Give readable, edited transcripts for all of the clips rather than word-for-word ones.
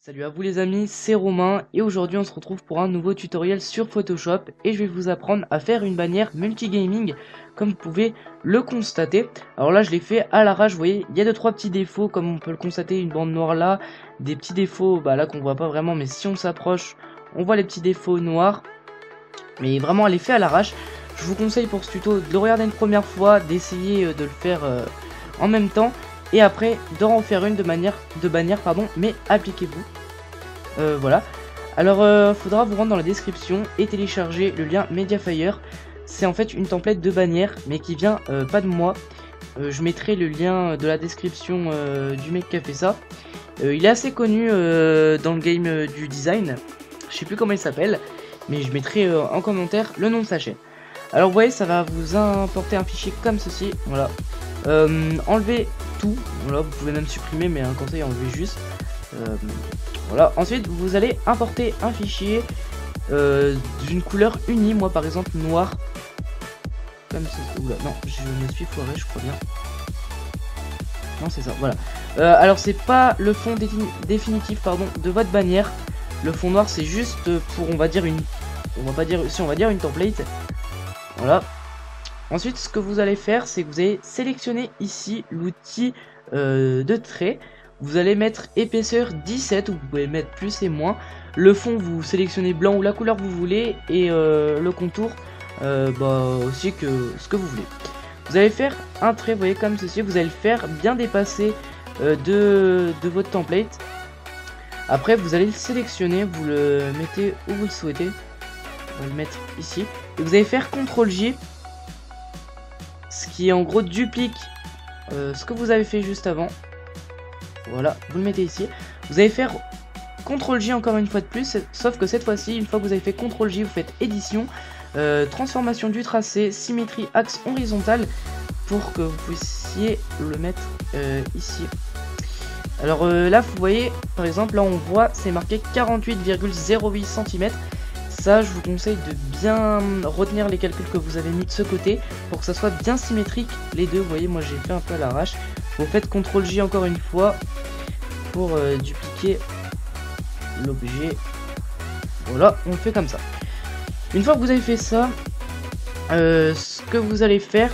Salut à vous les amis, c'est Romain et aujourd'hui on se retrouve pour un nouveau tutoriel sur Photoshop et je vais vous apprendre à faire une bannière multigaming comme vous pouvez le constater. Alors là je l'ai fait à l'arrache, vous voyez, il y a 2-3 petits défauts comme on peut le constater, une bande noire là, des petits défauts là qu'on voit pas vraiment, mais si on s'approche on voit les petits défauts noirs, mais vraiment elle est fait à l'arrache. Je vous conseille pour ce tuto de le regarder une première fois, d'essayer de le faire en même temps. Et après d'en refaire une de bannière pardon, mais appliquez-vous. Voilà. Alors faudra vous rendre dans la description et télécharger le lien Mediafire. C'est en fait une template de bannière mais qui vient pas de moi. Je mettrai le lien de la description du mec qui a fait ça. Il est assez connu dans le game du design. Je sais plus comment il s'appelle, mais je mettrai en commentaire le nom de sa chaîne. Alors vous voyez, ça va vous importer un fichier comme ceci. Voilà. Enlevez tout. Voilà, vous pouvez même supprimer, mais un conseil, enlevez juste. Voilà. Ensuite, vous allez importer un fichier d'une couleur unie. Moi, par exemple, noir. Comme ça. Oula, non, je me suis foiré, je crois bien. Non, c'est ça. Voilà. Alors, c'est pas le fond définitif, pardon, de votre bannière. Le fond noir, c'est juste pour, on va dire une template. Voilà. Ensuite, ce que vous allez faire, c'est que vous allez sélectionner ici l'outil de trait. Vous allez mettre épaisseur 17, ou vous pouvez mettre plus et moins. Le fond, vous sélectionnez blanc ou la couleur que vous voulez. Et le contour, aussi que ce que vous voulez. Vous allez faire un trait, vous voyez, comme ceci. Vous allez le faire bien dépasser de votre template. Après, vous allez le sélectionner, vous le mettez où vous le souhaitez. On va le mettre ici. Et vous allez faire CTRL-J. Ce qui en gros duplique ce que vous avez fait juste avant. Voilà, vous le mettez ici. Vous allez faire CTRL-J encore une fois de plus, sauf que cette fois-ci, une fois que vous avez fait CTRL-J, vous faites édition, transformation du tracé, symétrie axe horizontal, pour que vous puissiez le mettre ici. Alors là, vous voyez, par exemple, là on voit, c'est marqué 48,08 cm. Ça, je vous conseille de bien retenir les calculs que vous avez mis de ce côté pour que ça soit bien symétrique les deux. Vous voyez, moi j'ai fait un peu à l'arrache. Vous faites CTRL-J encore une fois pour dupliquer l'objet. Voilà, on fait comme ça. Une fois que vous avez fait ça, ce que vous allez faire,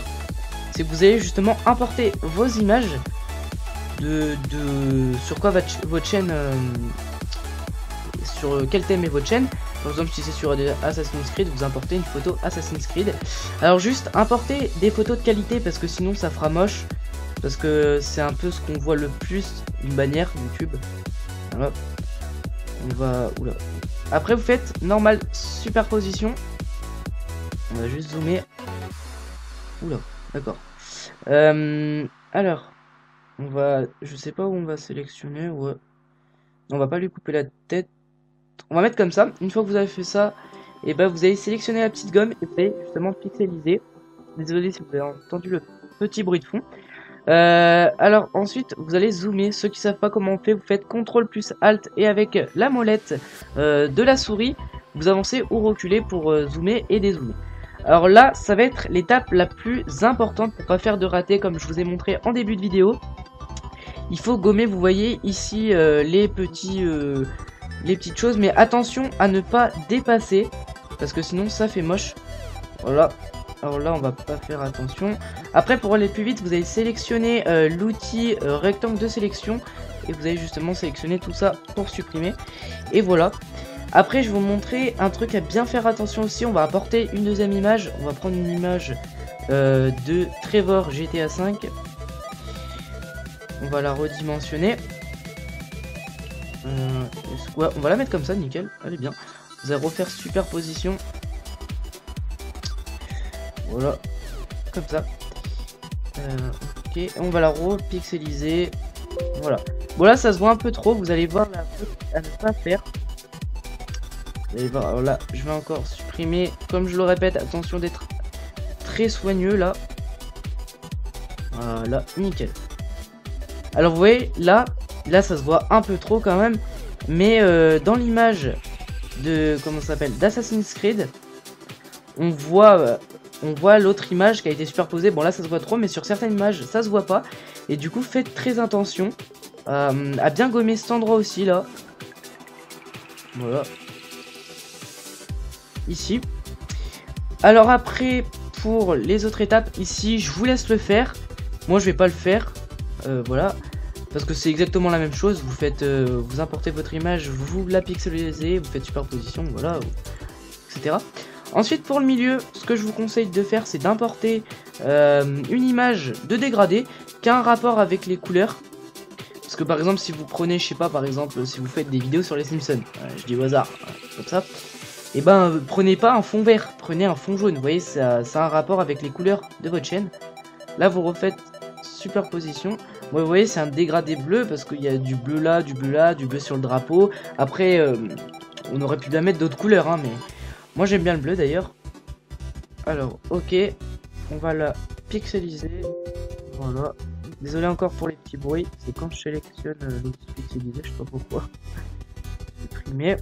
c'est que vous allez justement importer vos images sur quoi votre chaîne, sur quel thème est votre chaîne. Par exemple, si c'est sur Assassin's Creed, vous importez une photo Assassin's Creed. Alors juste importez des photos de qualité parce que sinon ça fera moche. Parce que c'est un peu ce qu'on voit le plus, une bannière YouTube. Voilà. On va... Oula. Après vous faites normal superposition. On va juste zoomer. Oula, d'accord. Alors, on va... Je sais pas où on va sélectionner. Ouais. On va pas lui couper la tête. On va mettre comme ça. Une fois que vous avez fait ça, et ben vous allez sélectionner la petite gomme et vous allez justement pixeliser. Désolé si vous avez entendu le petit bruit de fond. Alors ensuite vous allez zoomer. Ceux qui savent pas comment on fait, vous faites CTRL plus Alt et avec la molette de la souris vous avancez ou reculez pour zoomer et dézoomer. Alors là ça va être l'étape la plus importante pour pas faire de raté comme je vous ai montré en début de vidéo. Il faut gommer, vous voyez ici les petites choses, mais attention à ne pas dépasser parce que sinon ça fait moche. Voilà. Alors là on va pas faire attention. Après pour aller plus vite vous allez sélectionner l'outil rectangle de sélection et vous allez justement sélectionner tout ça pour supprimer. Et voilà. Après je vais vous montrer un truc à bien faire attention aussi. On va apporter une deuxième image. On va prendre une image de Trevor GTA 5. On va la redimensionner. Ouais, on va la mettre comme ça, nickel. Elle est bien. Vous allez refaire superposition. Voilà, comme ça. Ok, on va la repixeliser. Voilà. Bon là ça se voit un peu trop, vous allez voir la faute à ne pas faire. Vous allez voir, alors là je vais encore supprimer, comme je le répète, attention d'être très soigneux là. Voilà, nickel. Alors vous voyez, là ça se voit un peu trop quand même. Mais dans l'image de, comment ça s'appelle, d'Assassin's Creed, on voit l'autre image qui a été superposée. Bon là ça se voit trop, mais sur certaines images ça se voit pas. Et du coup faites très attention à bien gommer cet endroit aussi là. Voilà. Ici. Alors après, pour les autres étapes, ici, je vous laisse le faire. Moi, je vais pas le faire. Voilà. Parce que c'est exactement la même chose. Vous faites, vous importez votre image, vous la pixelisez, vous faites superposition, voilà, etc. Ensuite, pour le milieu, ce que je vous conseille de faire, c'est d'importer une image de dégradé qui a un rapport avec les couleurs. Parce que par exemple, si vous prenez, je sais pas, par exemple, si vous faites des vidéos sur les Simpsons, je dis au hasard, comme ça, et ben prenez pas un fond vert, prenez un fond jaune. Vous voyez, ça a un rapport avec les couleurs de votre chaîne. Là, vous refaites superposition. Bon, vous voyez, c'est un dégradé bleu parce qu'il y a du bleu là, du bleu là, du bleu sur le drapeau. Après, on aurait pu bien mettre d'autres couleurs, hein, mais moi j'aime bien le bleu d'ailleurs. Alors, ok, on va la pixeliser. Voilà. Désolé encore pour les petits bruits, c'est quand je sélectionne l'outil pixelisé, je sais pas pourquoi. Supprimer.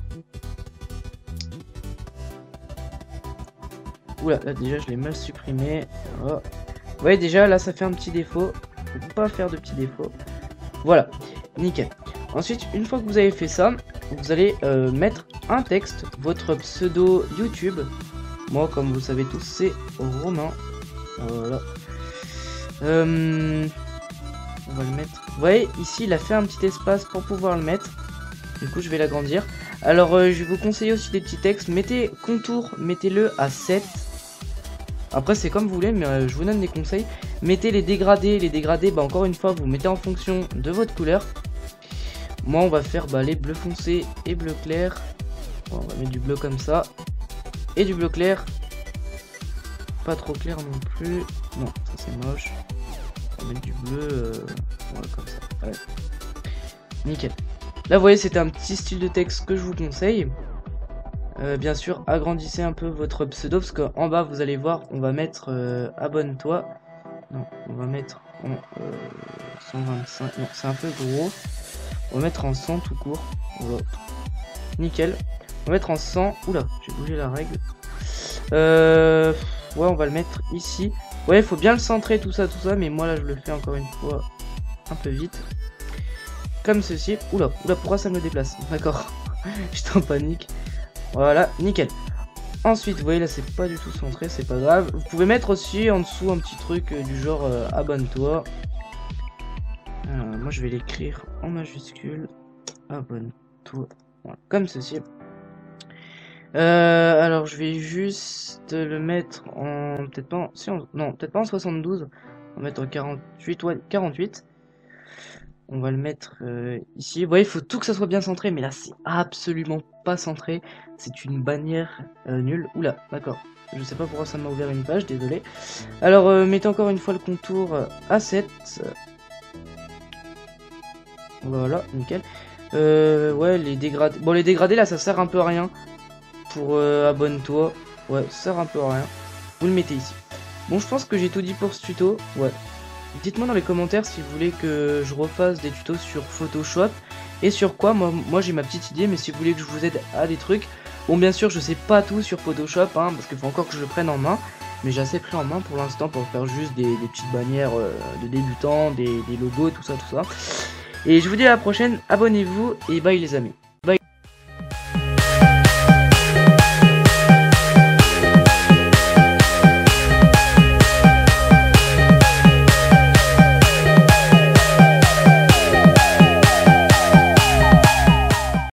Oula, là déjà je l'ai mal supprimé. Voilà. Vous voyez déjà là ça fait un petit défaut. Faut pas faire de petits défauts. Voilà, nickel. Ensuite, une fois que vous avez fait ça, vous allez mettre un texte, votre pseudo YouTube. Moi, comme vous le savez tous, c'est Romain. Voilà. On va le mettre. Vous voyez, ici, il a fait un petit espace pour pouvoir le mettre. Du coup, je vais l'agrandir. Alors, je vais vous conseiller aussi des petits textes. Mettez contour, mettez-le à 7. Après, c'est comme vous voulez, mais je vous donne des conseils. Mettez les dégradés, bah, encore une fois, vous mettez en fonction de votre couleur. Moi, on va faire les bleus foncés et bleu clair. Bon, on va mettre du bleu comme ça. Et du bleu clair. Pas trop clair non plus. Non, ça c'est moche. On va mettre du bleu voilà, comme ça. Ouais. Nickel. Là, vous voyez, c'était un petit style de texte que je vous conseille. Bien sûr, agrandissez un peu votre pseudo parce qu'en bas, vous allez voir, on va mettre abonne-toi. Non, on va mettre en 125. Non, c'est un peu gros. On va mettre en 100 tout court. Voilà. Nickel. On va mettre en 100. Oula, j'ai bougé la règle. Ouais, on va le mettre ici. Ouais, il faut bien le centrer, tout ça, mais moi là, je le fais encore une fois un peu vite. Comme ceci. Oula, pourquoi ça me déplace? D'accord. J'étais en panique. Voilà, nickel. Ensuite, vous voyez là, c'est pas du tout centré, c'est pas grave. Vous pouvez mettre aussi en dessous un petit truc du genre abonne-toi. Moi, je vais l'écrire en majuscule. Abonne-toi. Voilà, comme ceci. Alors, je vais juste le mettre en... Peut-être pas en... Si on... Non, peut-être pas en 72. On va mettre en 48. Ouais, 48. On va le mettre ici. Vous voyez, il faut tout que ça soit bien centré. Mais là, c'est absolument pas centré. C'est une bannière nulle. Oula, d'accord. Je sais pas pourquoi ça m'a ouvert une page, désolé. Alors, mettez encore une fois le contour à 7. Voilà, nickel. Ouais, les dégradés. Bon, les dégradés, là, ça sert un peu à rien. Pour abonne-toi. Ouais, ça sert un peu à rien. Vous le mettez ici. Bon, je pense que j'ai tout dit pour ce tuto. Ouais. Dites-moi dans les commentaires si vous voulez que je refasse des tutos sur Photoshop. Et sur quoi. Moi j'ai ma petite idée, mais si vous voulez que je vous aide à des trucs. Bon, bien sûr, je sais pas tout sur Photoshop, hein, parce qu'il faut encore que je le prenne en main. Mais j'ai assez pris en main pour l'instant pour faire juste des petites bannières de débutants, des logos, tout ça. Et je vous dis à la prochaine, abonnez-vous et bye les amis.